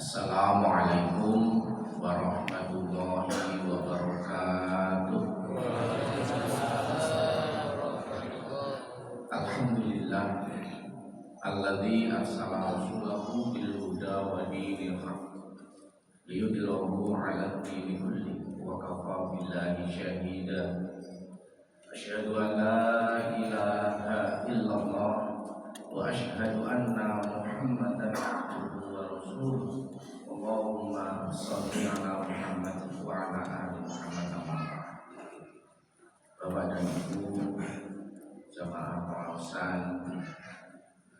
Assalamualaikum warahmatullahi wabarakatuh. Alhamdulillah alladzi arsala rasulahu bil huda wa dinil haqq liyudhhirahu 'ala dini kulli wa kafa billahi shahida. Asyhadu an la ilaha illallah wa asyhadu anna Muhammadan abduhu wa rasuluh. Allahumma shalli ala Muhammad wa ala ali Muhammad. Bapak dan Ibu jamaah pengawasan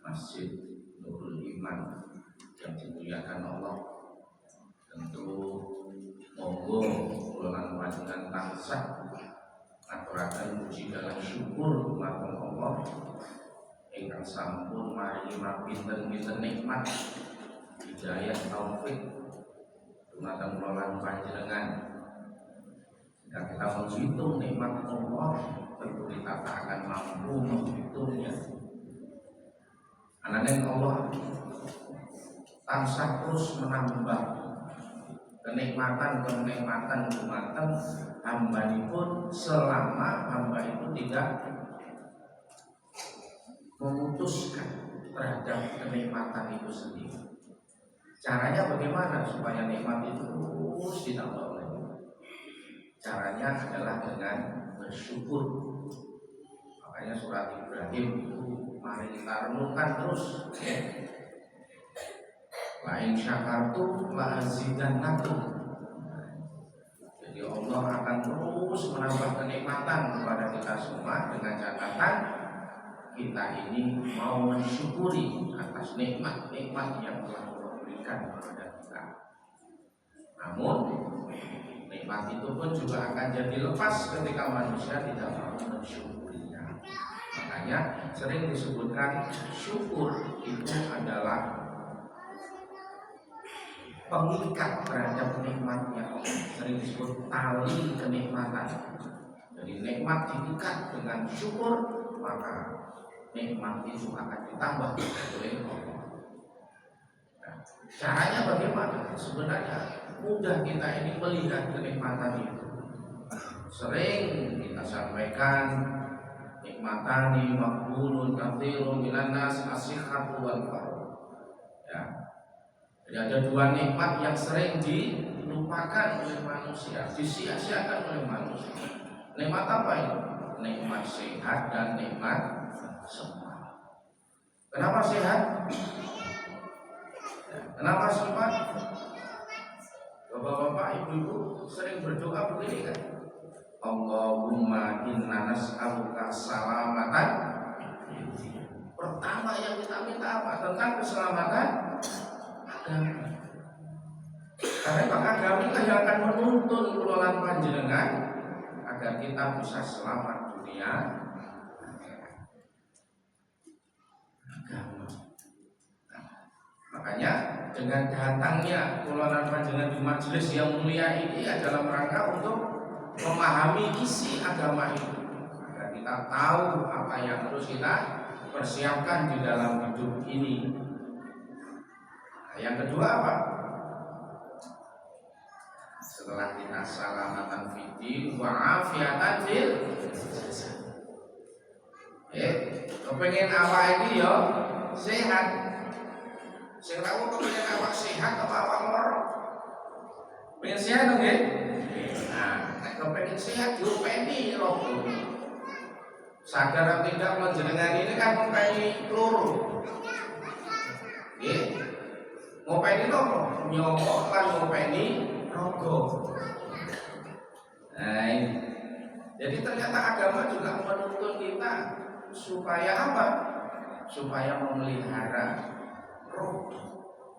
Masjid Nurul Iman yang dimuliakan Allah, tentu monggo kula panjenengan tansah ngaturaken puji dalam syukur dumateng Allah ingkang sampun maringi pinten-pinten nikmat hidayah taufik dumateng kula panjenengan. Jika kita menghitung nikmat Allah, tentu kita tak akan mampu menghitungnya. Ananging Allah tansah terus menambah kenikmatan dumateng hamba-Nipun selama hamba itu tidak memutuskan terhadap kenikmatan itu sendiri. Caranya bagaimana supaya nikmat itu terus ditambah oleh Allah? Caranya adalah dengan bersyukur. Makanya surat Ibrahim itu mari kita renungkan terus, ya. La in syakartum la azidannakum. Jadi Allah akan terus menambah kenikmatan kepada kita semua dengan catatan kita ini mau mensyukuri atas nikmat-nikmat yang telah Allah berikan kepada kita. Namun nikmat itu pun juga akan jadi lepas ketika manusia tidak mau mensyukurinya. Makanya sering disebutkan syukur itu adalah pengikat terhadap nikmatnya Allah. Sering disebut tali kenikmatan. Jadi nikmat diikat dengan syukur, maka nikmat itu akan ditambah oleh Allah. Nah, caranya bagaimana? Sebenarnya mudah kita ini melihat kenikmatan itu. Sering kita sampaikan nikmatani maqbulun katsirun minan nas as-sihhatu wal farah. Ya. Jadi ada dua nikmat yang sering dilupakan oleh manusia, disia-siakan oleh manusia. Nikmat apa itu? Nikmat sehat dan nikmat sempat. Kenapa sehat? Kenapa sempat? Bapak-bapak, ibu-ibu sering berdoa begini kan? Allahumma inna nas'aluka salamatan. Pertama yang kita minta apa? Tentang keselamatan agama. Karena agama itu yang akan menuntun kelolaan panjenengan agar kita bisa selamat dunia agama. Makanya dengan datangnya kelolaan panjenengan di majelis yang mulia ini adalah rangka untuk memahami isi agama itu agar kita tahu apa yang harus kita persiapkan di dalam hidup ini. Yang kedua apa? Setelah kita salamatan fiddin wa afiatan fil jasad. Kepengen awak ini ya sehat. Sing tahu kepengen awak sehat apa awak loro? Pengen sehat nggih? Nah, nek kepengen sehat diopeni roh. Sadar atau tidak panjenengan ini kan ngopeni loro. Nggih. Ngopeni nopo? Nyokok lan ngopeni rogo. Nah, jadi ternyata agama juga menuntun kita supaya apa? Supaya memelihara roh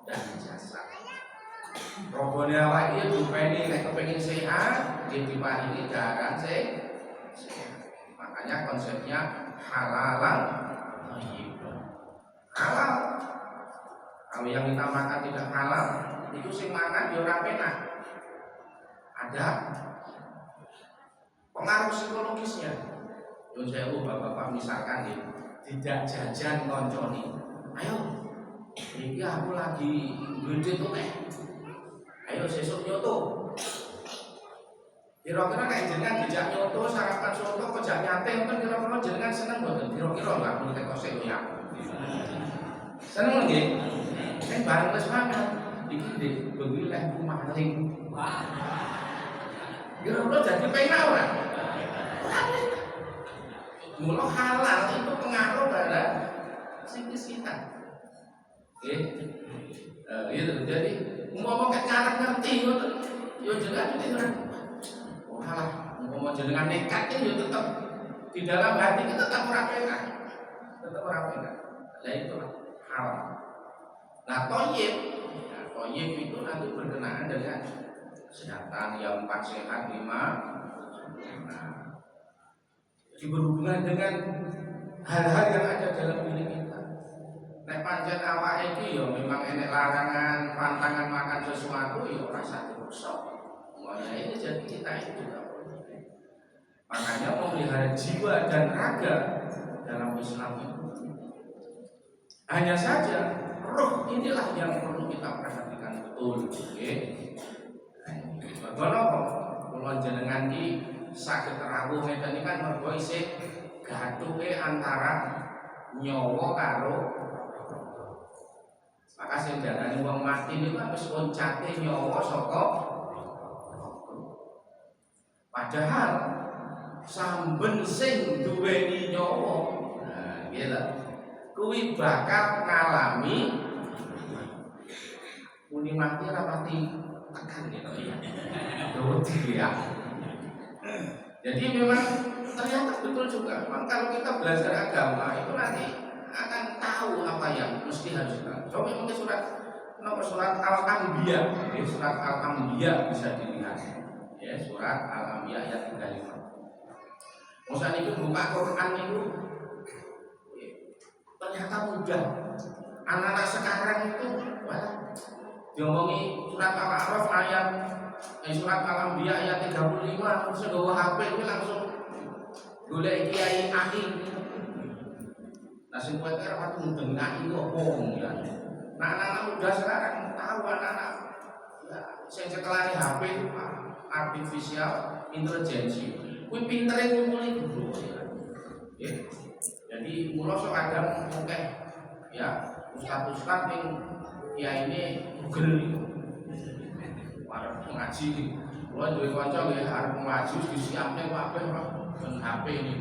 dan jasad. Robone awak iki dupeni nek kepengin sehat, diparingi daharan sehat. Makanya konsepnya halalan thayyiban. Halal. Kalau yang kita makan tidak halal, itu sing mangan ya ora penak. Ada pengaruh psikologisnya. Yo sewu bapak-bapak misalkan ya, tidak jajan koncone. Ayo, iki aku lagi duit akeh. Ayo sesuk nyoto. Kira-kira nek jenengan dijak nyoto sarapan soto kok jak nyate ngoten kira-kira jenengan seneng mboten? Kira-kira lah mun teko sik ya. Seneng nggih? Kan bareng wis makan. Iki ndek bengi lek maling. Wah. Kira-kira jadi penak ora? Mula halal itu pengaruh pada psikis kita. Nggih. Itu jadi ngomong kayak ngarep ngerti ngoten. Yo jenengan iki ora. Halah, mau jenengan nekat ya tetap di dalam hati kita tetap ora penak. Tetap ora penak. Nah itu halal. Nah thayyib, itu nanti berkenaan dengan kesehatan yang 4 sehat 5. Nah, jadi berhubungan dengan hal-hal yang ada dalam diri kita. Nek pancen awake iki ya memang enek larangan pantangan makan sesuatu ya ora usah dipaksa. Makanya ini jadi kita itu juga. Makanya memelihara jiwa dan raga dalam Islam itu. Hanya saja roh inilah yang perlu kita perhatikan betul. Bagaimana kok kula jenengan iki saged rawuh ngeten iki kan mergo isih gathuke antara nyawa karo maka sing darani wong mati niku wis loncate nyawa saka. Padahal samben sing duweni nyawa, nah gitu, kuwi bakal ngalami muni mati rapati tekan gitu ya. Ya. Jadi memang ternyata betul juga. Memang kalau kita belajar agama itu nanti akan tahu apa yang mesti harus kita. Coba mungkin surat Al-Anbiya, surat Al-Anbiya bisa dilihat. Ya, surat Al-Anbiya ayat 35. Musa itu buka Quran itu ternyata mudah. Anak-anak sekarang itu diomongi surat Al-A'raf surat Al-Anbiya ayat 35 terus nggawa HP itu langsung golek kiai ahli. Nah sing kuwi ora mudeng-mudeng itu omong ya. Nah anak-anak muda sekarang tahu anak-anak ya sing sekelane HP itu artificial intelligence. Kuwi pintere ngumpuli guru ya. Jadi mula sok kadang mungkin ya ustaz-ustaz ning ya ini Google itu. Arep ngaji iki. Kula duwe kanca nggih arep ngaji disiapne kabeh ben HP ini.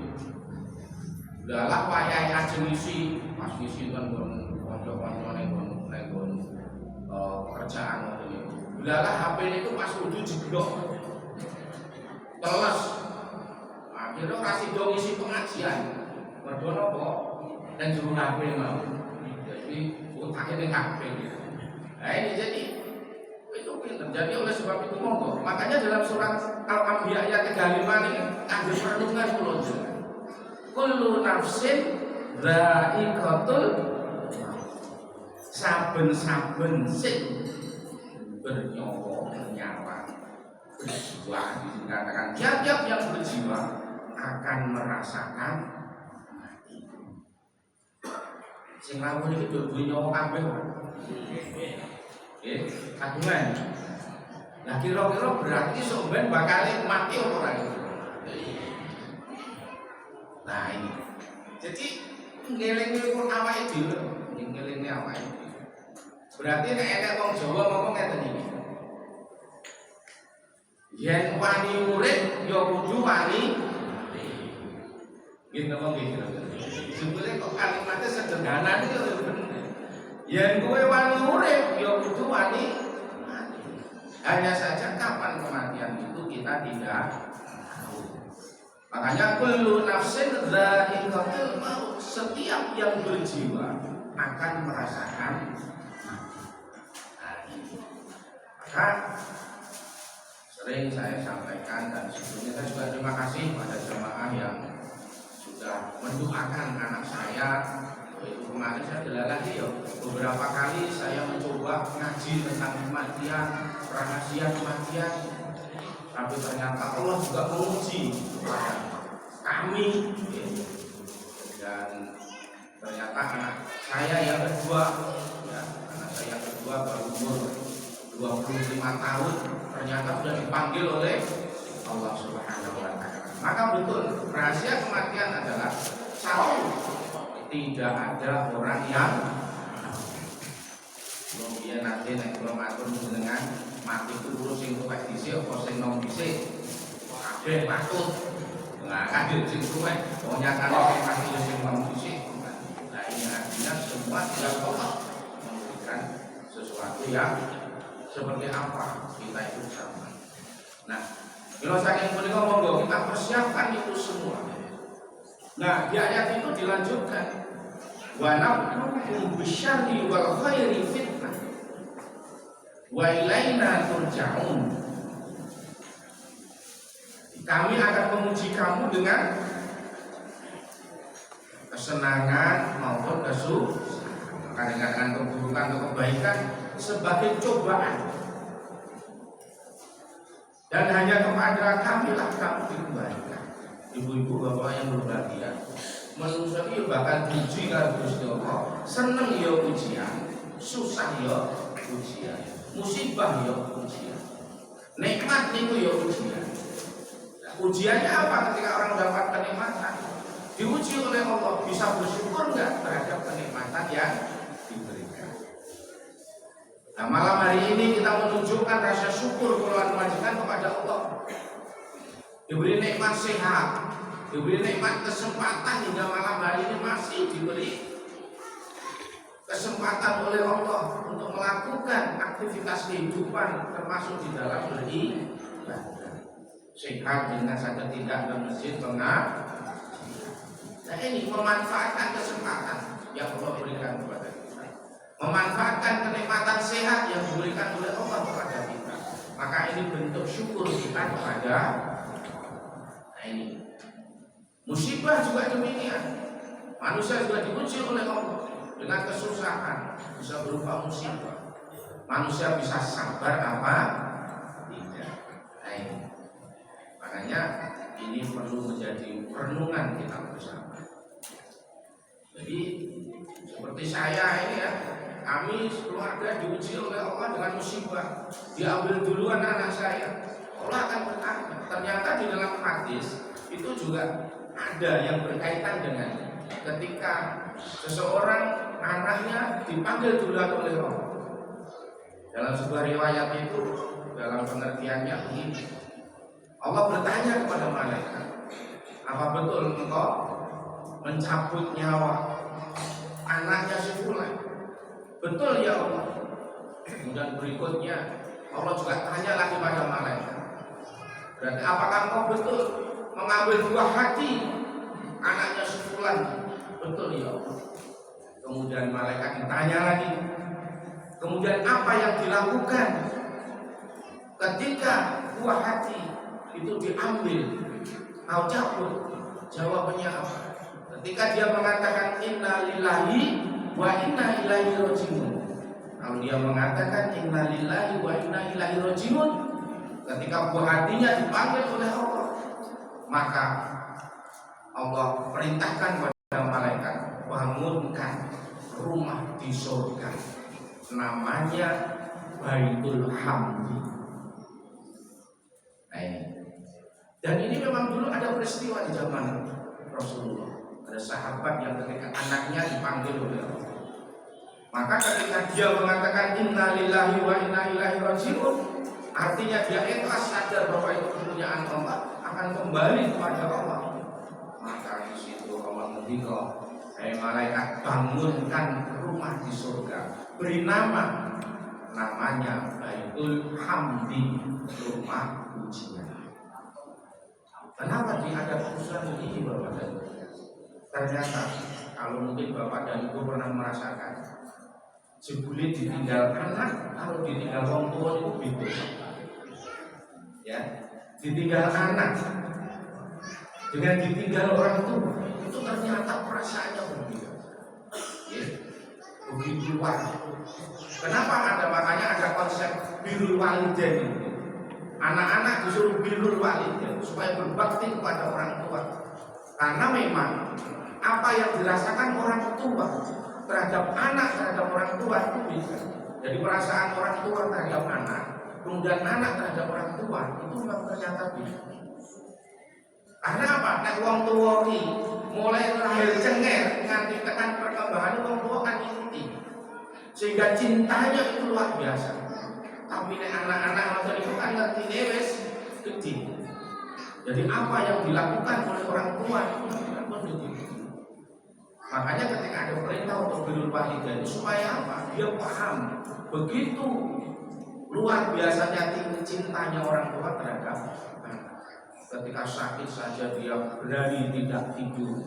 Dalah wayahe ajeng isi, pas isi kan kanca-kancane ning pekerjaan ngoten niku. Dalah HP niku pas kudu jeblok. Teles. Akhirnya kasih dong isi pengajian. Mergo napa? Dan juru HP mau. Jadi utake ning HP. Nah ini jadi itu terjadi oleh sebab itu monggo. Makanya dalam surat Al-Anbiya ayat 35 ini ada perlindungan kula. Kullu nafsin dha'iqatul saben-saben sing bernyawa berjiwa dikatakan tiap-tiap yang berjiwa akan merasakan mati. Sing lawuh iki duwe nyawa kabeh. Kagungan. Nah kira-kira berarti sampean bakal mati apa ora? Nah ini. Jadi ngelingi pun awake dhewe, ngelingi awake. Berarti nek enek wong Jawa ngomong ngeten iki. Yen wani urip ya kudu wani. Nggih napa nggih. Sebetulnya kok kalimatnya sederhana iki lho bener. Yen kowe wani urip ya kudu wani mati. Hanya saja kapan kematian itu kita tidak tahu. Makanya kullu nafsin dha'iqatul maut, setiap yang berjiwa akan merasakan mati. Maka sering saya sampaikan, dan sebelumnya saya juga terima kasih pada jemaah yang sudah mendoakan anak saya. Itu kemarin saya bilang lagi ya, beberapa kali saya mencoba ngaji tentang kematian, rahasia kematian, tapi ternyata Allah juga menguji kepada kami, dan ternyata anak saya yang kedua, anak saya yang kedua baru umur 25 tahun, ternyata sudah dipanggil oleh Allah Subhanahu wa Ta'ala. Maka betul, rahasia kematian adalah satu, tidak ada orang yang dia nanti naik matur dengan mati itu urus sing tuwek dhisik apa sing nom dhisik. Kabeh patut. Nah, kabeh sing tuwek, wong nyatane mati sing nom dhisik. Nah, ini artinya semua tidak Allah memberikan sesuatu yang seperti apa kita itu sama. Nah, kalau saking punika monggo kita persiapkan itu semua. Nah, di ayat itu dilanjutkan, wa nabluukum bisyarri wal khairi fitnah wa ilaina turja'un. Kami akan menguji kamu dengan kesenangan maupun kesusahan, kadang-kadang keburukan atau kebaikan sebagai cobaan. Dan hanya kepada kamilah kamu dikembalikan. Ibu-ibu, bapak yang berbahagia, manusia itu bakal diuji karo Gusti Allah. Seneng ya ujian, susah ya ujian, musibah ya ujian, nikmat itu ya ujian. Nah, ujiannya apa ketika orang mendapat kenikmatan? Diuji oleh Allah, bisa bersyukur nggak terhadap kenikmatan yang diberikan. Nah, malam hari ini kita menunjukkan rasa syukur keluarga majikan kepada Allah. Diberi nikmat sehat, diberi nikmat kesempatan hingga malam hari ini masih diberi kesempatan oleh Allah untuk melakukan aktivitas kehidupan termasuk di dalam beribadah. Sehat dengan saja tidak ke masjid tengah. Nah, ini memanfaatkan kesempatan yang Allah berikan kepada kita, memanfaatkan kenikmatan sehat yang diberikan oleh Allah kepada kita. Maka ini bentuk syukur kita kepada. Nah, ini musibah juga demikian. Manusia juga diuji oleh Allah dengan kesusahan, bisa berupa musibah. Manusia bisa sabar apa? Tidak. Nah, ini. Makanya ini perlu menjadi renungan kita bersama. Jadi seperti saya ini ya, kami keluarga diuji oleh Allah dengan musibah. Diambil duluan anak saya. Allah akan bertanya. Ternyata di dalam hadis itu juga ada yang berkaitan dengan ketika seseorang anaknya dipanggil duluan oleh Allah. Dalam sebuah riwayat itu, dalam pengertiannya begini, Allah bertanya kepada malaikat, apa betul engkau mencabut nyawa anaknya si fulan? Betul ya Allah. Kemudian berikutnya Allah juga tanya lagi pada malaikat, berarti apakah engkau betul mengambil buah hati anaknya si fulan? Betul ya Allah. Kemudian malaikat ditanya lagi, kemudian apa yang dilakukan ketika buah hati itu diambil, kau cabut? Jawabannya apa? Ketika dia mengatakan inna lillahi wa inna ilaihi rajiun. Kalau dia mengatakan inna lillahi wa inna ilaihi rajiun, ketika buah hatinya dipanggil oleh Allah, maka Allah perintahkan kepada malaikat, bangunkan rumah di surga, namanya Baitul Hamdi. Dan ini memang dulu ada peristiwa di zaman Rasulullah. Ada sahabat yang ketika anaknya dipanggil oleh Allah, maka ketika dia mengatakan inna lillahi wa inna ilaihi rajiun, artinya dia ikhlas sadar bahwa itu kepunyaan Allah akan kembali kepada Allah. Maka di situ Allah menghikau, hai malaikat, bangunkan rumah di surga, beri nama, namanya Baitul Hamdi, rumah pujian. Kenapa ada urusan ini Bapak dan Ibu? Ternyata kalau mungkin Bapak dan Ibu pernah merasakan, Jebule ditinggal anak, kalau ditinggal orang tua itu bingung. Ya, ditinggal anak dengan ditinggal orang tua itu ternyata perasaannya berbeda. Ya, begitu luar. Kenapa makanya ada konsep birrul walidain itu. Anak-anak disuruh birrul walidain supaya berbakti kepada orang tua. Karena memang apa yang dirasakan orang tua terhadap anak terhadap orang tua itu bisa. Jadi perasaan orang tua terhadap anak, kemudian anak terhadap orang tua itu memang ternyata bisa. Karena apa? Nek wong tua iki mulai lahir cengeng nganti tekan perkembangan wong tua kan ikuti. Sehingga cintanya itu luar biasa. Tapi nek anak-anak macam itu kan ngerti wis gede. Jadi apa yang dilakukan oleh orang tua itu kan begitu. Makanya ketika ada perintah untuk birrul walidain supaya apa? Dia paham begitu luar biasanya cintanya orang tua terhadap anak. Ketika sakit saja dia berani tidak tidur.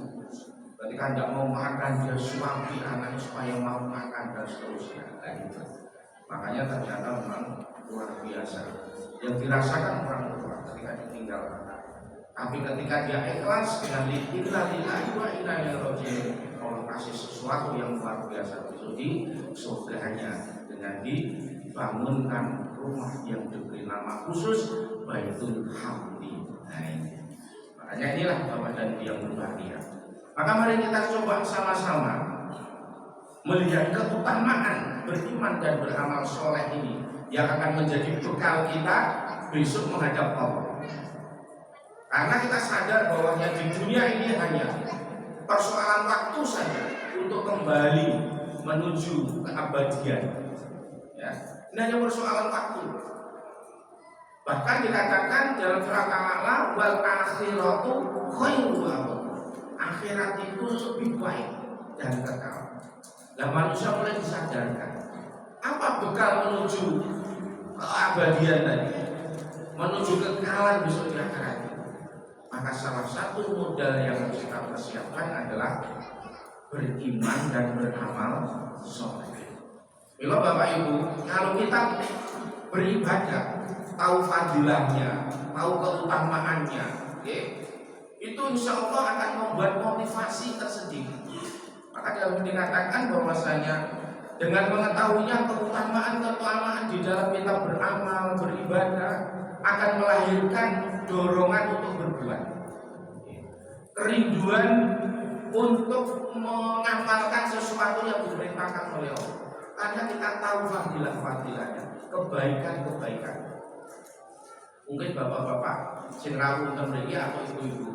Ketika tidak mau makan dia suapi anaknya supaya mau makan dan seterusnya. Gitu. Makanya ternyata memang luar biasa yang dirasakan orang tua ketika ditinggal anak. Tapi ketika dia ikhlas dengan lillahi wa inna ilaihi raji'un, Allah kasih sesuatu yang luar biasa di surganya dengan dibangunkan rumah yang diberi nama khusus Baitul Hamdi. Makanya inilah Bapak dan Ibu yang berbahagia. Maka mari kita coba sama-sama melihat keutamaan beriman dan beramal soleh ini yang akan menjadi bekal kita besok menghadap Allah. Karena kita sadar bahwa di dunia ini hanya persoalan waktu saja untuk kembali menuju keabadian. Ya, ini hanya persoalan waktu. Bahkan dikatakan dalam surat Al-A'la, wal akhiratu khairu wa abqa. Akhirat itu lebih baik dan kekal. Dan manusia mulai disadarkan apa bekal menuju keabadian tadi, menuju kekekalan besok di akhirat. Maka salah satu modal yang harus kita persiapkan adalah beriman dan beramal soleh. Bila Bapak Ibu, kalau kita beribadah, tahu fadilahnya, tahu keutamaannya, itu insya Allah akan membuat motivasi tersendiri. Maka dalam dikatakan bahwasanya dengan mengetahuinya keutamaan di dalam kita beramal, beribadah akan melahirkan dorongan untuk berbuat, kerinduan untuk mengamalkan sesuatu yang diperintahkan oleh Allah. Karena kita tahu fadilah-fadilahnya, kebaikan-kebaikan. Mungkin bapak-bapak sing rawuh ten mriki atau ibu-ibu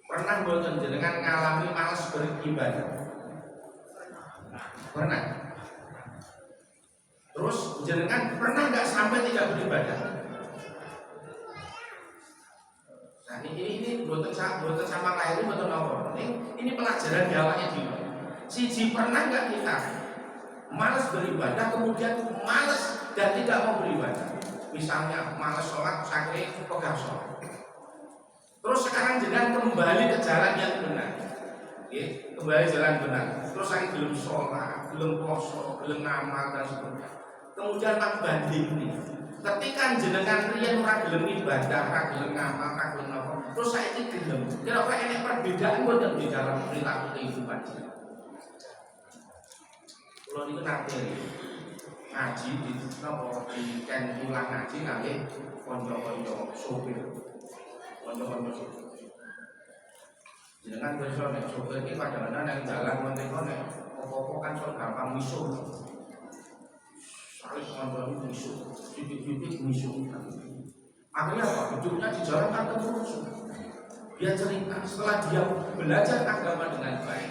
pernah mboten jenengan ngalami malas beribadah? Pernah. Terus jenengan pernah nggak sampai tidak beribadah? Nah ini buatan sama lain buatan apa? Ini pelajaran di awalnya dulu. Siji pernah nggak kita malas beribadah kemudian malas dan tidak mau beribadah? Misalnya malas sholat, sakit, pegang sholat. Terus sekarang jangan kembali ke jalan yang benar. Kembali jalan benar. Terus saya belum sholat, belum poso, belum ngamal dan sebagainya. Kemudian tak banding nih. Ketika jenengan riyen ora gelem ibadah, ora gelem ngamal, ora gelem apa, terus saiki gelem. Kira-kira enek perbedaan mboten di dalam perilaku kehidupan. Kulo niku nate ngaji di napa di kan ulang ngaji nggih kanca-kanca sopir. Kanca-kanca sopir. Jenengan besok nek sopir iki kadang-kadang nek dalan menika nek apa-apa kan sok gampang misuh. Saling kontrol musuh, titik-titik musuh. Akhirnya apa? Hidupnya di jalan kan terus. Dia cerita setelah dia belajar agama dengan baik,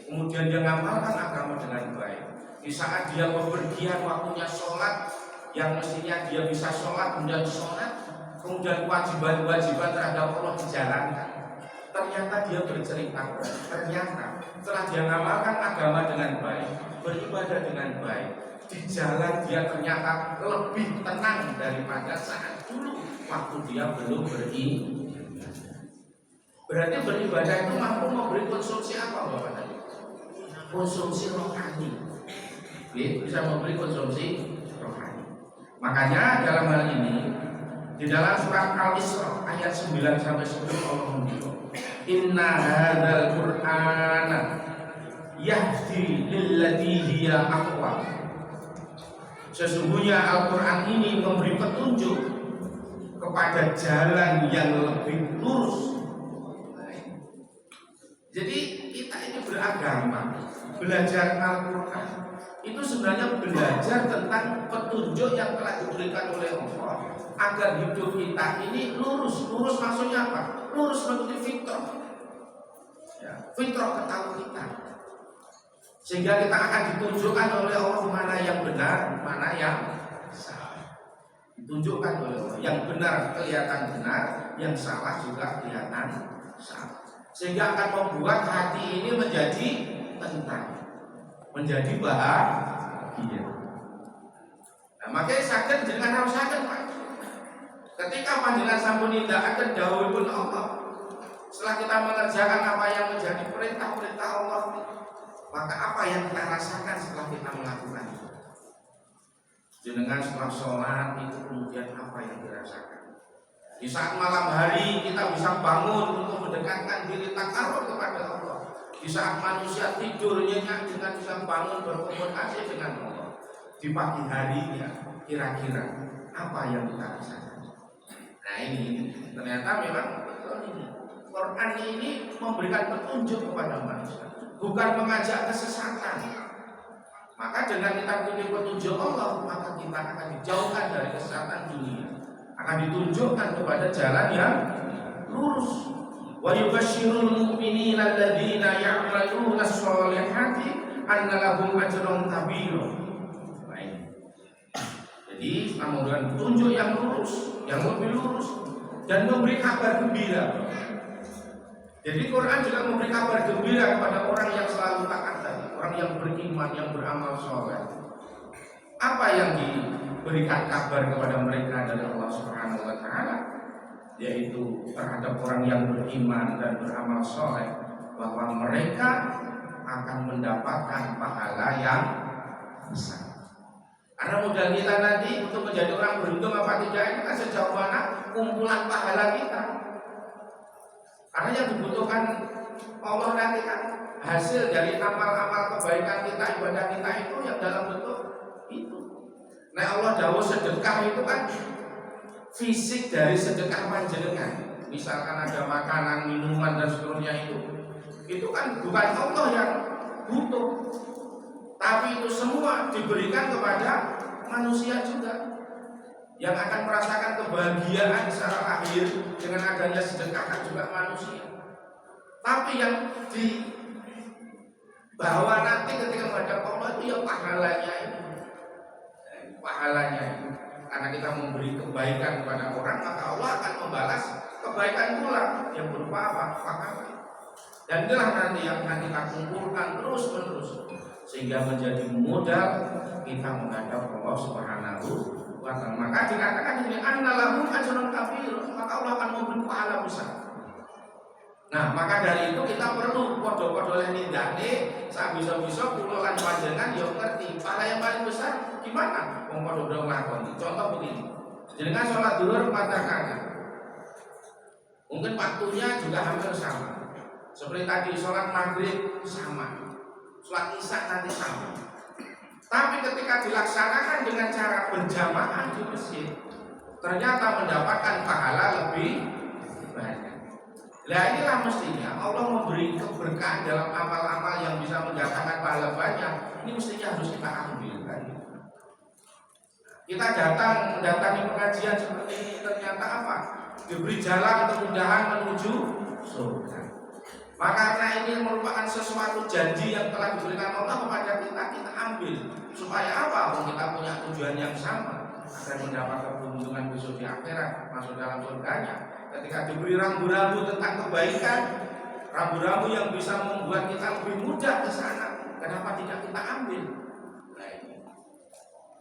kemudian dia ngamalkan agama dengan baik. Di saat dia bepergian waktunya sholat, yang mestinya dia bisa sholat kemudian sholat, kemudian kewajiban-kewajiban terhadap Allah dijalankan. Ternyata dia bercerita, ternyata setelah dia ngamalkan agama dengan baik, beribadah dengan baik, di jalan dia ternyata lebih tenang daripada saat dulu waktu dia belum beribadah. Berarti beribadah itu mampu memberi konsumsi apa Bapak tadi? Konsumsi rohani. bisa memberi konsumsi rohani. Makanya dalam hal ini di dalam surat Al-Isra ayat 9 sampai 10 Allah menunjuk, inna hadzal qur'ana yahdi lillati hiya aqwam. Sesungguhnya Al-Qur'an ini memberi petunjuk kepada jalan yang lebih lurus. Jadi kita ini beragama, belajar Al-Qur'an itu sebenarnya belajar tentang petunjuk yang telah diberikan oleh Allah agar hidup kita ini lurus. Lurus maksudnya apa? Lurus mengikuti fitrah, ya, fitrah ketahuan kita, sehingga kita akan ditunjukkan oleh Allah mana yang benar, mana yang salah. Ditunjukkan oleh Allah yang benar kelihatan benar, yang salah juga kelihatan salah, sehingga akan membuat hati ini menjadi tenang, menjadi bahagia. Nah, makanya sakit dengan harus sakit, Pak. Ketika panjenengan sampun nindakaken dawuhipun Allah, setelah kita mengerjakan apa yang menjadi perintah-perintah Allah, maka apa yang kita rasakan setelah kita melakukan itu? Jenengan setelah sholat itu kemudian apa yang dirasakan? Di saat malam hari kita bisa bangun untuk mendekatkan diri takarrub kepada Allah. Di saat manusia tidur nyenyak dengan bisa bangun berkomunikasi dengan Allah. Di pagi harinya kira-kira apa yang kita rasakan? Nah ini ternyata memang betul ini. Quran ini memberikan petunjuk kepada manusia, bukan mengajak kesesatan. Maka dengan kita punya petunjuk Allah, maka kita akan dijauhkan dari kesesatan dunia, akan ditunjukkan kepada jalan yang lurus. Wa yubasyirul mu'minina alladzina ya'maluna sholihati anna lahum ajran kabira. Jadi kita memberikan petunjuk yang lurus, yang lebih lurus, dan memberi kabar gembira. Jadi Quran juga memberi kabar gembira kepada orang yang selalu taat tadi, orang yang beriman, yang beramal soleh. Apa yang diberikan kabar kepada mereka dari Allah Subhanahu Wa Taala, yaitu terhadap orang yang beriman dan beramal soleh, bahwa mereka akan mendapatkan pahala yang besar. Karena modal kita nanti untuk menjadi orang beruntung apa tidak itu kan sejauh mana kumpulan pahala kita. Karena yang dibutuhkan Allah nanti kan hasil dari amal-amal kebaikan kita, ibadah kita itu yang dalam bentuk itu. Nah Allah dawuh sedekah itu kan fisik dari sedekah panjenengan. Misalkan ada makanan, minuman dan seterusnya itu kan bukan Allah yang butuh, tapi itu semua diberikan kepada manusia juga yang akan merasakan kebahagiaan secara lahir dengan adanya sedekah juga manusia. Tapi yang dibawa nanti ketika menghadap Allah itu ya pahalanya ini. Pahalanya ini. Karena kita memberi kebaikan kepada orang, maka Allah akan membalas kebaikan pula yang berupa apa? Pahala. Dan inilah nanti yang akan kita kumpulkan terus menerus sehingga menjadi modal kita menghadap Allah Subhanahu wa Ta'ala. Maka dikatakan ini annalahum ajrun kabir, maka Allah akan memberi pahala besar. Nah, maka dari itu kita perlu podo-podo oleh nindane sak bisa-bisa kula lan panjenengan yo ngerti pahala yang paling besar gimana wong podo-podo nglakoni. Contoh begini. Jenengan salat zuhur 4 rakaat. Mungkin waktunya juga hampir sama. Seperti tadi salat maghrib sama. Salat isya nanti sama. Tapi ketika dilaksanakan dengan cara berjamaah di masjid, ternyata mendapatkan pahala lebih banyak. Nah inilah mestinya Allah memberi keberkahan dalam amal-amal yang bisa mendatangkan pahala banyak. Ini mestinya harus kita ambil kan? Kita mendatangi pengajian seperti ini, ternyata apa? Diberi jalan kemudahan menuju surga. Maka karena ini merupakan sesuatu janji yang telah diberikan Allah kepada kita, kita ambil. Supaya apa? Kita punya tujuan yang sama, agar mendapat keberuntungan besok di akhirat, masuk dalam surganya. Ketika diberi rambu-rambu tentang kebaikan, rambu-rambu yang bisa membuat kita lebih mudah ke sana, kenapa tidak kita ambil? Nah, ini.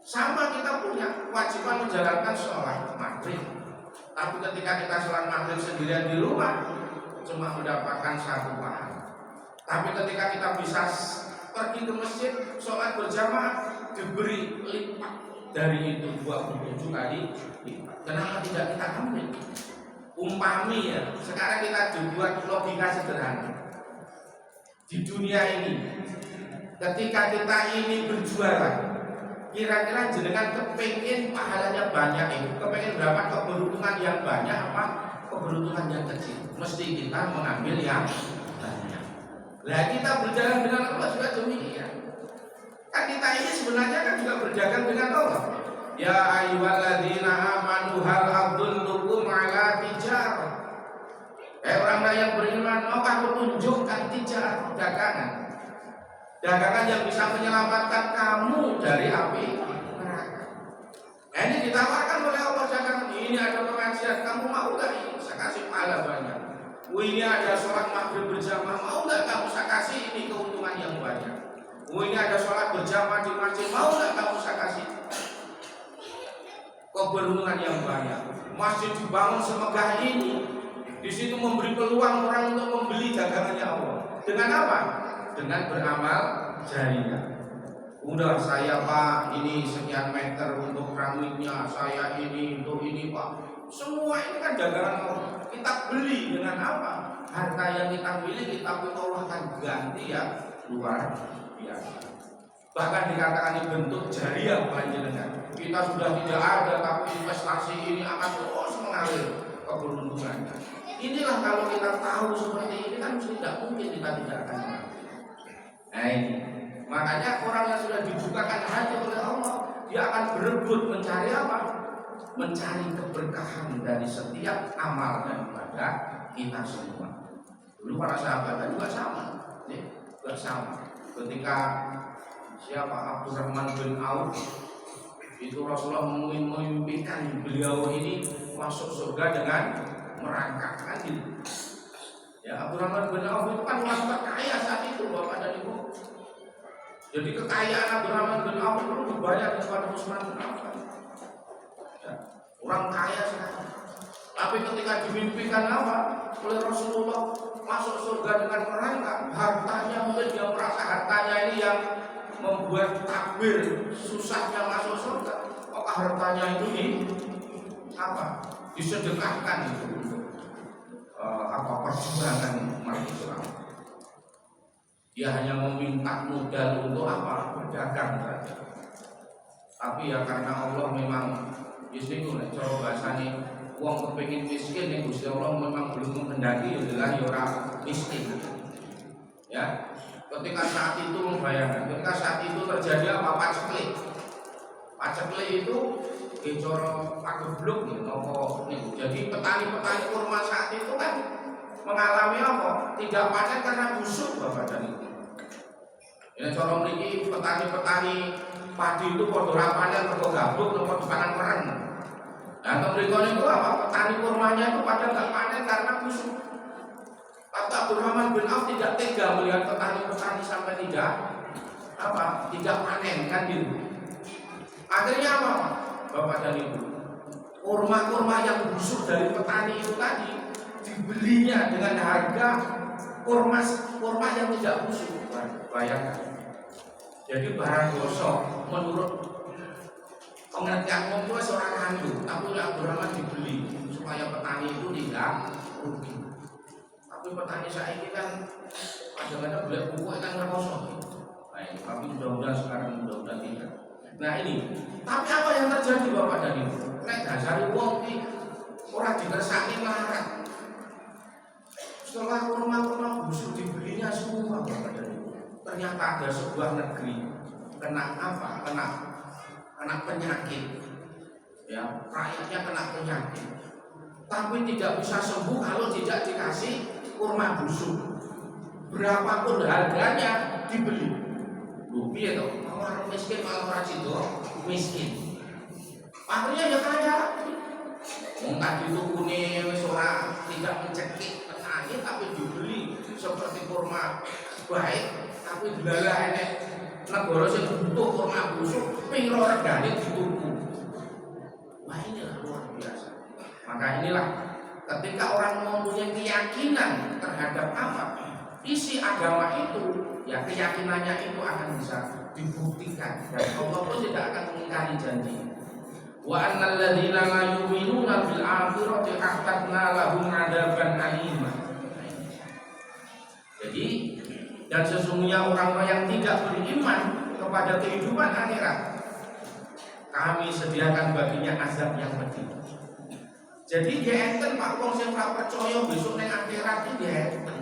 Sama kita punya kewajiban menjalankan sholat maghrib, tapi ketika kita sholat maghrib sendirian di rumah, cuma mendapatkan satu pahala. Tapi ketika kita bisa pergi ke masjid, sholat berjamaah, diberi lipat dari itu 27 kali lipat. Kenapa tidak kita ambil? Umpami ya, sekarang kita buat logika sederhana. Di dunia ini, ketika kita ini berjualan, kira-kira jenengan kepingin pahalanya banyak itu, kepingin berapa keberuntungan yang banyak apa keberuntungan yang kecil? Mesti kita mengambil yang banyak. Nah, kita berjalan dengan Allah juga demikian. Kan kita ini sebenarnya kan juga berdagang dengan Allah. Ya ayyuhalladzina amanu hal adullukum ala tijarah. Orang yang beriman, maukah aku tunjukkan tijarah, dagangan. Dagangan yang bisa menyelamatkan kamu dari api neraka. Nah, ini ditawarkan oleh Allah, dagangan ini ada pengajian, kamu mau gak ini? Saya kasih pahala banyak. Ini ada sholat maghrib berjamaah, mau gak kamu? Saya kasih ini keuntungan yang banyak. Ini ada sholat berjamaah di masjid, mau gak kamu? Saya kasih keberuntungan yang banyak. Masjid dibangun semegah ini, di situ memberi peluang orang untuk membeli dagangannya Allah. Dengan apa? Dengan beramal jariah. Udah saya Pak, ini sekian meter untuk keramiknya, saya ini untuk ini Pak. Semua ini kan dagangan Allah. Kita beli dengan apa? Harta yang kita miliki, tapi Allah akan ganti ya luar biasa. Bahkan dikatakan ini bentuk jariah panjenengan. Kita sudah tidak ada, tapi investasi ini akan terus mengalir keberuntungannya. Inilah kalau kita tahu seperti ini kan tidak mungkin kita tidak akan menang. Nah ini, makanya orang yang sudah dibukakan hati oleh Allah, dia akan berebut mencari apa? Mencari keberkahan dari setiap amal daripada kita semua. Dulu para sahabat juga sama, juga sama. Ketika siapa Abdurrahman bin Auf itu Rasulullah memimpikan beliau ini masuk surga dengan merangkak adil. Ya, Abdurrahman bin Auf itu kan orang terkaya saat itu Bapak dan Ibu. Jadi kekayaan Abdurrahman bin Auf itu lebih banyak daripada Utsman bin Affan. Ya, orang kaya sekali. Tapi ketika dimimpikan apa oleh Rasulullah masuk surga dengan merangkak, hartanya mungkin dia merasa hartanya ini yang membuat takbir susahnya masuk surga. Apakah hartanya itu apa? Disedekahkan itu untuk perjuangan umat Islam. Dia hanya meminta modal untuk apa? Berdagang saja. Tapi ya karena Allah memang istiqomah, cara bahasane wong kepengin miskin yang Gusti Allah memang belum menghendaki adalah orang miskin. Ya, ketika saat itu membayangkan, ketika saat itu terjadi apa? Paceklik. Paceklik itu gejor pagebluk nih, nopo nih. Jadi petani-petani kurma saat itu kan mengalami apa? Tidak panen karena busuk Bapak dan Ibu. Ini cara mriki petani-petani padi itu padha ora panen mergo gabuk nopo dipanen perang. Nah, mereka itu apa? Petani kurmanya itu pada nggak panen karena busuk. Kata Abdurrahman bin Auf tidak tega melihat petani-petani sampai tidak panen kan gitu. Akhirnya apa? Bapak dan Ibu, kurma-kurma yang busuk dari petani itu tadi dibelinya dengan harga kurma yang tidak busuk. Bayangkan. Jadi barang gosok menurut pengertian umum itu seorang kandung, tapi Abdurrahman dibeli supaya petani itu tidak rugi. Tapi petani saya ini kan kadang-kadang beli pupuk kan ngerosok. Baik, tapi mudah-mudahan sekarang tidak. Nah ini, tapi apa yang terjadi Bapak dan Ibu? Nek dasari wong iki ora dikersaki larang. Setelah kurma-kurma busuk dibelinya semua Bapak dan Ibu. Ternyata ada sebuah negeri kena apa? Kena penyakit. Ya, rakyatnya kena penyakit. Tapi tidak bisa sembuh kalau tidak dikasih kurma busuk. Berapapun harganya dibeli. Piye to? Orang miskin malah ora sido miskin. Akhirnya ya kaya. Wong tadi tukune wis ora tidak mencekik petani tapi dibeli seperti kurma baik, tapi dilalah enek negara sing butuh kurma busuk piro regane dituku. Wah inilah luar biasa. Maka inilah ketika orang mempunyai keyakinan terhadap apa? isi agama itu, ya keyakinannya itu akan bisa dibuktikan dan Allah pun tidak akan mengingkari janji. Wa annal ladzina la yu'minuna bil akhirati a'tadna lahum 'adzaban alima. Jadi, dan sesungguhnya orang-orang yang tidak beriman kepada kehidupan akhirat, kami sediakan baginya azab yang pedih. Jadi enten Pak wong sing ora percaya besok ning akhirat iki enten.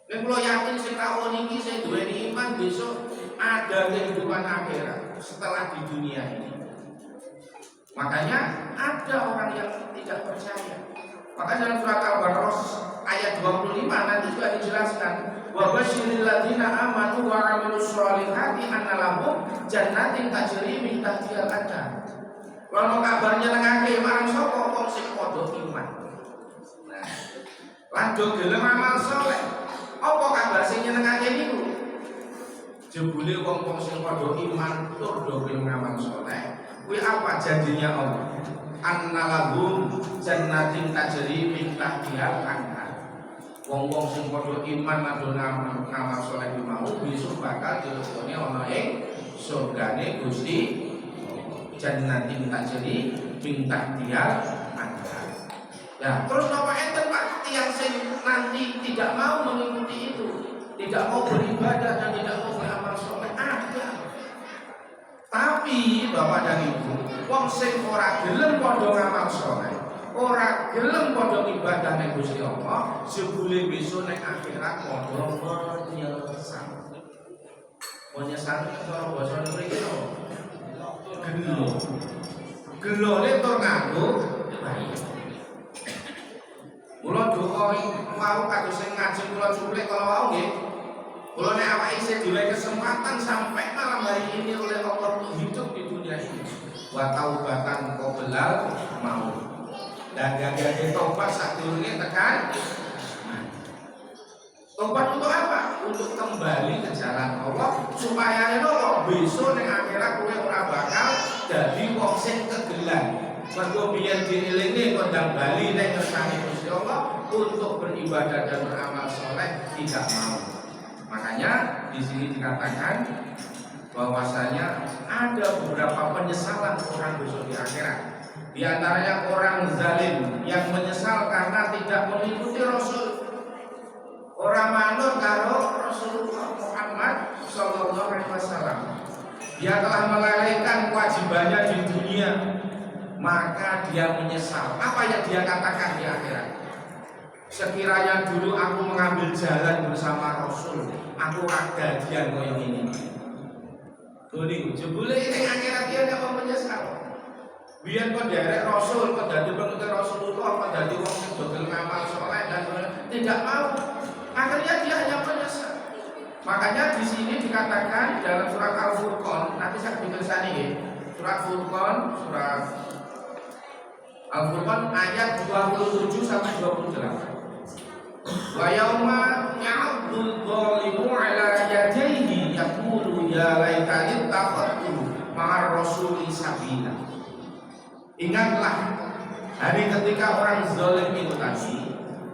Nek kula yakin sing tahun iki sing duweni iman besok ada kehidupan akhirat setelah di dunia ini. Makanya ada orang yang tidak percaya. Maka dalam surat Al-Baqarah ayat 25 nanti juga dijelaskan, wa basyiril ladzina amanu wa 'amilus sholihati anna lahum jannatin tajri min tahtiha al-anhar. Kalau kabarnya nengake marang sapa wong sing padha iman. Nah, lanjut gelem amal saleh. Apa kabar sing nyenengake niku? Jebule wong-wong sing padha iman tur do gelem amal saleh. Kuwi apa janjinya Allah? Annalahum jannatin tajri min tahtiha al-anhar. Wong-wong sing padha iman lan ngamal saleh mau besok bakal dileboni ana ing surgane Gusti jannatin tajri min tahtiha al-anhar. Ya, terus napa enten Pak tiyang sing nanti tidak mau mengikuti itu, tidak mau beribadah dan tidak mau beramal saleh? Ada. Tapi Bapak dan Ibu, wong sing ora gelem padha ngamal saleh, ora gelem padha ibadah ning Gusti Allah, sebule besok ning akhirat padha menyesal. Menyesal cara basa mriki lho. Gelo. Gelone tur nganggo bayi. Kula doa mau kados sing ngaji kula culik kalau mau nggih. Kula nek awake isih diwehi kesempatan sampai malam hari ini oleh Allah untuk hidup di dunia ini. Wa taubatan qoblal maut. Dan gagah tobat sadurunge tekan. Tobat untuk apa? Untuk kembali ke jalan Allah supaya eno besok ning akhirat kowe ora bakal dadi wong sing kegelan. Mergo biyen dielingi kondang bali ning ngersane Gusti Allah untuk beribadah dan beramal saleh tidak mau. Makanya di sini dikatakan bahwasanya ada beberapa penyesalan orang besok di akhirat. Di antaranya orang zalim yang menyesal karena tidak mengikuti Rasul. Orang manut karo Rasulullah Muhammad sallallahu alaihi wasallam. Dia telah melalaikan kewajibannya di dunia, maka dia menyesal. Apa yang dia katakan di akhirat? Sekiranya dulu aku mengambil jalan bersama Rasul, aku kagadian koyo ini. Dulu jebule ini akhirat dia tidak menyesal. Biar kok derek Rasul, kok dadi pengikut Rasulullah, kok dadi wong sing dodol ngamal saleh dan tidak mau. Akhirnya dia hanya menyesal. Makanya di sini dikatakan dalam surat Al-Furqan, nanti saya tulisan ini, surat Furqan, surat Al-Furqan ayat 27 sampai 28. Wa yauma ya'dul zalimu ala yadayhi yaqulu ya laitani taqattu ma'ar rasuli sabila. Ingatlah hari ketika orang zalim itu tadi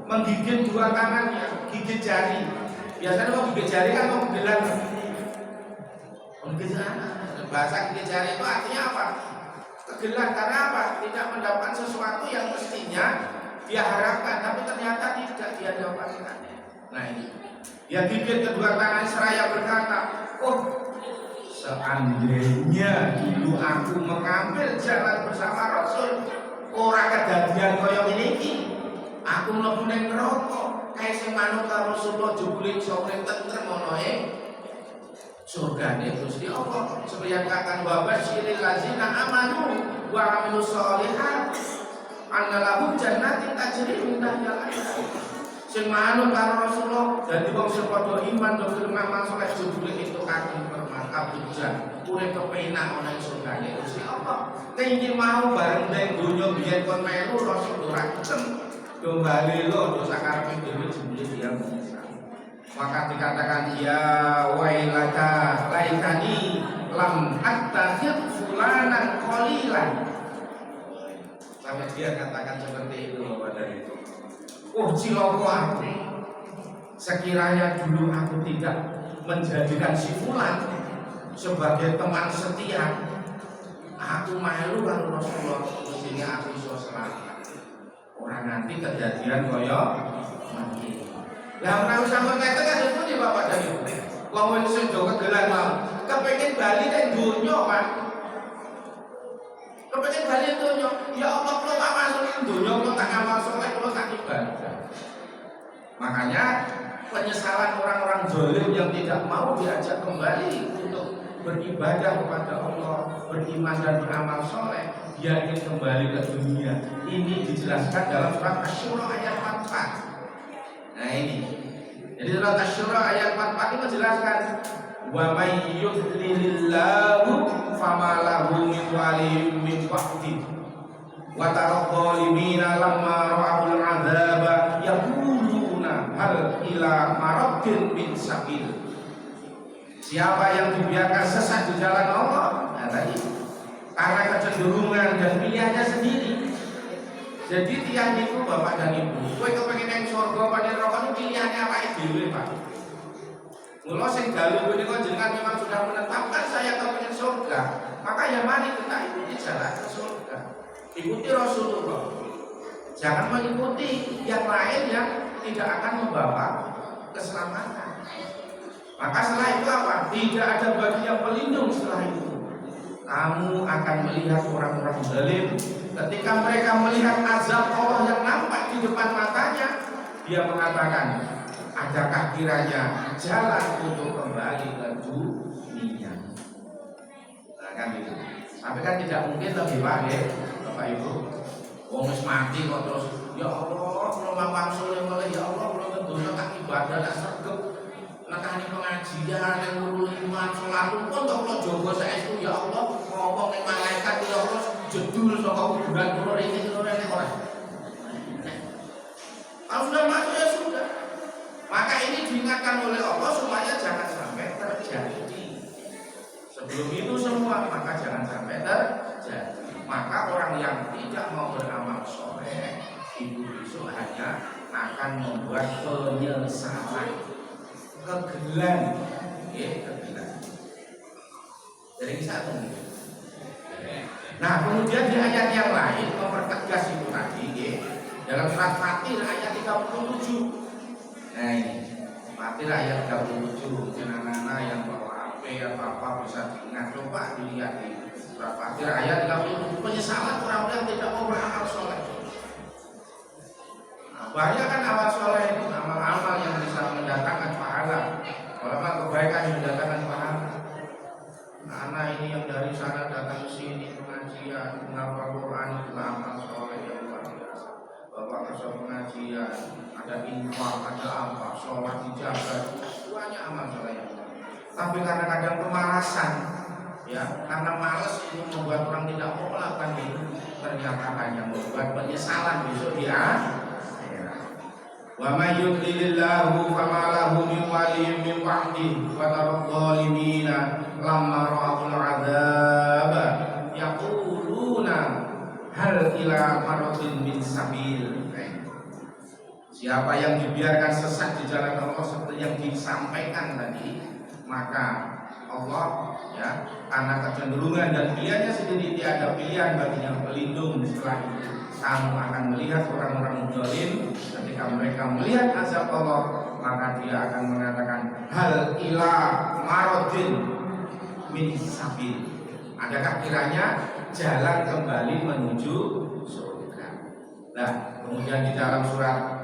menggigit dua tangannya, gigit jari. Biasanya mau gigit jari kan mau gelang. Gigit jari. Bahasa gigit jari itu artinya apa? Kegelan karena apa? Tidak mendapatkan sesuatu yang mestinya dia harapkan, tapi ternyata tidak dia dapatkan. Nah ini, dia gigit kedua tangan seraya berkata, oh seandainya dulu aku mengambil jalan bersama Rasul, ora kedadian koyo ini, aku mlebu ning neraka, kae sing manut karo Rasulullah jebule iso tentrem ana ing surgane Gusti Allah. Supaya katakan wa basyiril ladzina amanu wa 'amilus sholihat anna lahum jannatin tajri min tahtiha al-anhar. Sing manut karo Rasulullah dadi wong sing padha iman lan beramal saleh jebule itu kaki bermantap hujan urip kepenak ana ing surgane Gusti Allah. Ning mau bareng ning donya biyen kon melu Rasul ora ketem kembali lo dosa karepe dhewe jebule dia menyesal. Maka dikatakan ya wailaka laitani lam attakhid fulanan qalilan. Sampai dia katakan seperti itu pada itu. Oh ciloko aku. sekiranya dulu aku tidak menjadikan si fulan sebagai teman setia, aku malu karo Rasulullah, mestinya aku iso selamat. Orang nanti kejadian koyo mati. Lah ora usah ngeten kan pundi Bapak dan Ibu. Wong sing do kegelan mau kepengin bali ning donya, Pak. Kepengin bali donya, ya Allah kula tak masuk ning donya, kula tak amal saleh, kula tak ibadah. Makanya penyesalan orang-orang zalim yang tidak mau diajak kembali untuk beribadah kepada Allah, beriman dan beramal soleh, dia ingin kembali ke dunia. Ini dijelaskan dalam surat Asy-Syura ayat 44. Nah ini, jadi surat Asy-Syura ayat 44 ini menjelaskan wa may yudlilillahu fama lahu min waliyyin min ba'di wa taral zalimina lamma ra'ul 'adzaba yaquluna hal ila maraddin min sabil. Siapa yang dibiarkan sesat di jalan Allah, nah tadi karena kecenderungan dan pilihannya sendiri. Jadi tiang itu Bapak dan Ibu, kowe kepengin nang surga apa ning neraka itu pilihannya apa dhewe, Pak. Mula sing dalu menika jenengan memang sudah menetapkan saya kepengin surga, maka ya mari kita ikuti jalan ke surga. Ikuti Rasulullah. Jangan mengikuti yang lain yang tidak akan membawa keselamatan. Maka setelah itu apa? Tidak ada bagi yang pelindung setelah itu. Kamu akan melihat orang-orang zalim ketika mereka melihat azab Allah yang nampak di depan matanya, dia mengatakan, adakah kiranya jalan untuk kembali ke dunia? Nah kan gitu. Tapi kan tidak mungkin lebih baik, Bapak Ibu. Wong wis mati kok terus, ya Allah, kula mamang soleh mulai, ya Allah, kula kedonya tak ibadah tak sregep. Nekani pengajian yang guru iman selalu pun tak kula jaga saestu ya Allah, ngomong ning malaikat ya Allah jedul saka kuburan kula ini ora. Kalau sudah masuk ya sudah. Maka ini diingatkan oleh Allah supaya jangan sampai terjadi. Sebelum itu semua maka jangan sampai terjadi. Maka orang yang tidak mau beramal soleh itu besok hanya akan membuat penyesalan. Kegelan, kegelan. Jadi satu. Nah, kemudian di ayat yang lain mempertegas itu tadi, dalam surat Fatir ayat 37. Nah ini, Fatir ayat 37. Mungkin anak-anak yang bawa HP atau apa bisa diingat, coba dilihat di surat Fatir ayat 37. Penyesalan orang-orang yang tidak mau beramal soleh. Banyak kan amal soleh itu, amal-amal yang bisa mendatangkan pahala. Kalau kebaikan yang mendatangkan pahala. Anak ini yang dari sana datang ke sini pengajian, menghafal Quran itu amal soleh yang luar biasa. Bapak kerja pengajian, ada infak, ada apa, sholat dijaga, banyak amal soleh yang luar biasa. Tapi karena kadang kemalasan, ya, karena malas itu membuat orang tidak mau melakukan itu, ternyata hanya membuat penyesalan besok dia. Wa may yudlilillahu fama lahu min waliyyin min ba'dihi wa taral zalimina lamma ra'ul 'adzaba yaquluna hal ila maradin min sabil. Siapa yang dibiarkan sesat di jalan Allah seperti yang disampaikan tadi, maka Allah ya karena kecenderungan dan pilihannya sendiri tiada pilihan baginya pelindung setelah itu. Kamu akan melihat orang-orang zalim ketika mereka melihat azab Allah, maka dia akan mengatakan hal ila maradin min sabil. Adakah kiranya jalan kembali menuju surga? Nah, kemudian di dalam surat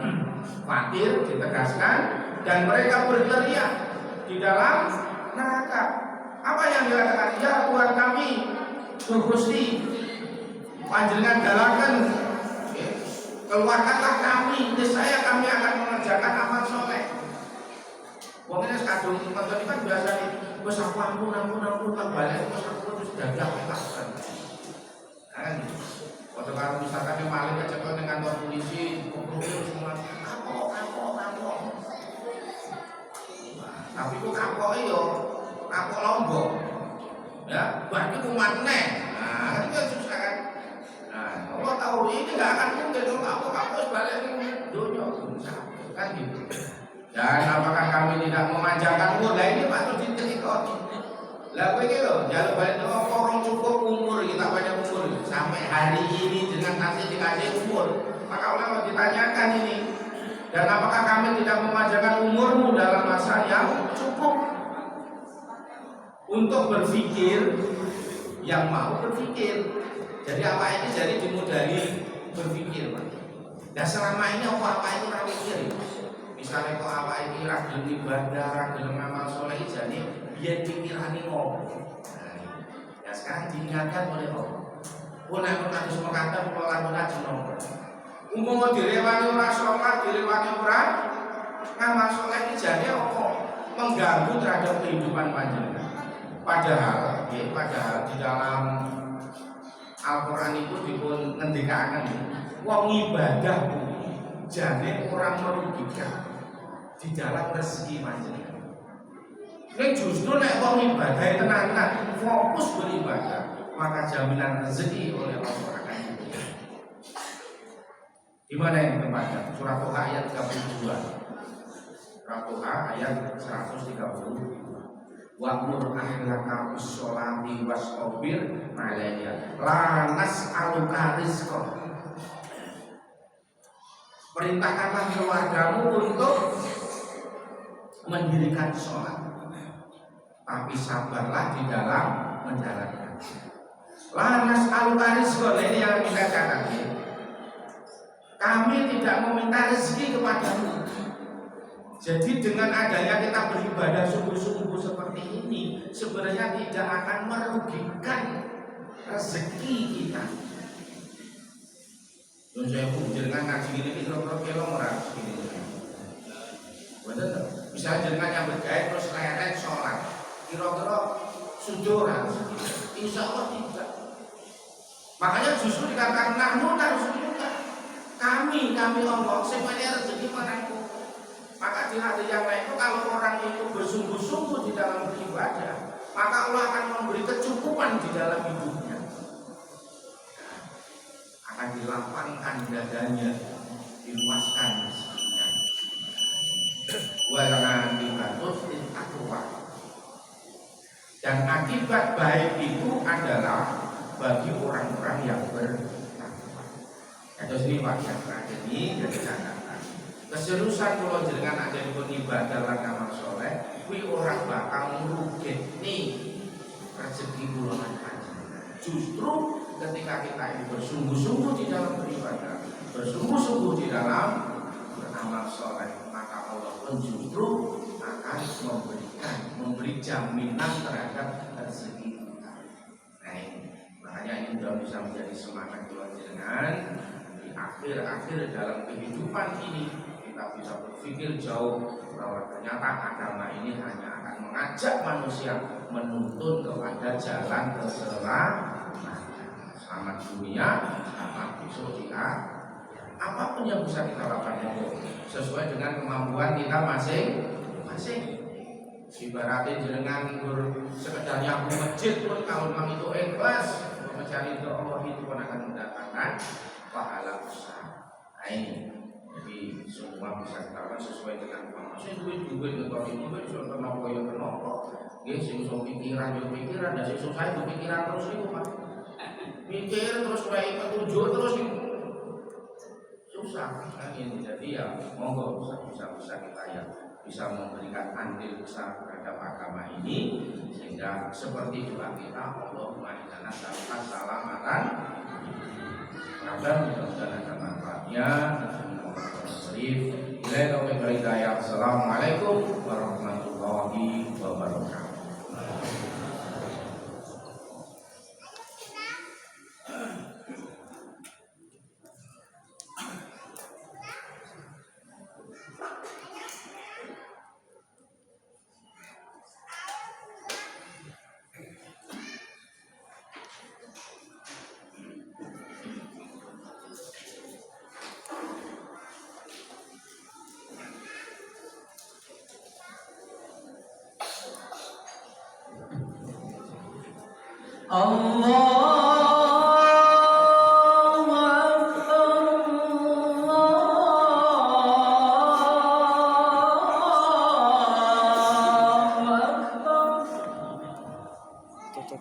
Fatir ditegaskan dan mereka berteriak di dalam neraka. Apa yang dikatakan? Ya Tuhan kami, Gusti, panjenengan dalaken, keluarkanlah kami, niscaya kami akan mengerjakan amal soleh. Wong ini kadung teman-teman kan biasa nih, wes aku ampun tak balik, wes aku terus dadak lakukan. Kan, waktu kalau misalkan yang maling kecekel dengan kantor polisi, kumpul semua, kapok. Tapi kok kapok iyo, kapok Lombok, ya, bagi kuman neh. Nah, itu susah kan. Nah, Allah tahu ini nggak akan mungkin kalau kapok balik ke dunia kan gitu. Dan apakah kami tidak memanjangkan umur? Lah ini patut ditelikoni. Lah kowe iki lho, jaluk balik nang orang cukup umur kita banyak umur sampai hari ini dengan kasih dikasih umur. Maka ulama ditanyakan ini, dan apakah kami tidak memanjangkan umurmu dalam masa yang cukup untuk berpikir, yang mau berpikir. Jadi apa ini jadi dimudahi berpikir, Pak. Dan selama ini apa itu ora mikir. Misalnya kok apa ini ragil ibadah, ragil ngamal soleh, jadi biar pikirane ngopo. Ya sekarang diingatkan oleh Allah. Pun harus mengatakan pengelolaan jenong. Umum direwani ora sholat, direwani ora ngamal soleh ini jadi apa? Mengganggu terhadap kehidupan panjenengan. Padahal di dalam Al-Quran itu dipun ngendikaken wong ibadah jane orang merugikan di dalam rezeki panjenengan. Nek justru nek wong ibadah tenan-tenan fokus beribadah, maka jaminan rezeki oleh Allah akan diberikan. Di mana yang tempatnya? Surat Toha ayat 32. Surat Toha ayat 132. Wa'mur ahlaka bis-sholati wastabir 'alaiha la nas'aluka rizqan. Perintahkanlah keluargamu untuk mendirikan sholat, tapi sabarlah di dalam menjalankan. La nas'aluka rizqan, ini yang kita katakan. Kami tidak meminta rezeki kepadamu. Jadi dengan adanya kita beribadah sungguh-sungguh seperti ini, sebenarnya tidak akan merugikan rezeki kita. Terus saya pun jenengan ngaji ini kira-kira kelong ora ini. Betul. Misalnya jenengan yang bergaya terus leret sholat, kira-kira sujud ora? Insya Allah tidak. Makanya justru dikatakan nahnu tarzuquna. Kami Allah semuanya rezeki padaku. Maka di hadis yang lain itu kalau orang itu bersungguh-sungguh di dalam beribadah, maka Allah akan memberi kecukupan di dalam hidupnya. Akan dilapangkan dadanya, diluaskan rezekinya. Walangan dibatus takwa. Dan akibat baik itu adalah bagi orang-orang yang bertakwa. Itu sini Pak yang terakhir ini jadi catatan. Keseriusan kalau jenengan ada di ibadah lan amal soleh, kuwi orang bakal ngrugekne rezeki kula lan panjenengan. Justru ketika kita ini bersungguh-sungguh di dalam beribadah, bersungguh-sungguh di dalam beramal soleh, maka Allah pun justru akan memberi jaminan terhadap rezeki kita. Nah, makanya ini sudah bisa menjadi semangat kula jenengan di akhir-akhir dalam kehidupan ini. Kita bisa berpikir jauh bahwa ternyata agama ini hanya akan mengajak manusia menuntun kepada jalan keselamatan, selamat dunia, selamat besok di akhirat. Apapun yang bisa kita lakukan sesuai dengan kemampuan kita masing-masing. Ibaratnya jenengan sekedar yang masjid pun kalau memang itu ikhlas mencari doa Allah itu pun akan mendatangkan pahala besar. Nah ini. Jadi semua bisa kita lakukan sesuai dengan kemampuan. Saya duit untuk ini, saya kenapa ya kenapa? Ya, saya pikiran, dan saya susah pikiran terus itu Pak. Mikir terus baik petunjuk terus itu susah. Kan ini jadi ya monggo bisa kita ya bisa memberikan andil besar terhadap agama ini sehingga seperti doa kita Allahumma inna nas'aluka salamatan. Mudah-mudahan ada manfaatnya. Assalamualaikum warahmatullahi wabarakatuh. Allah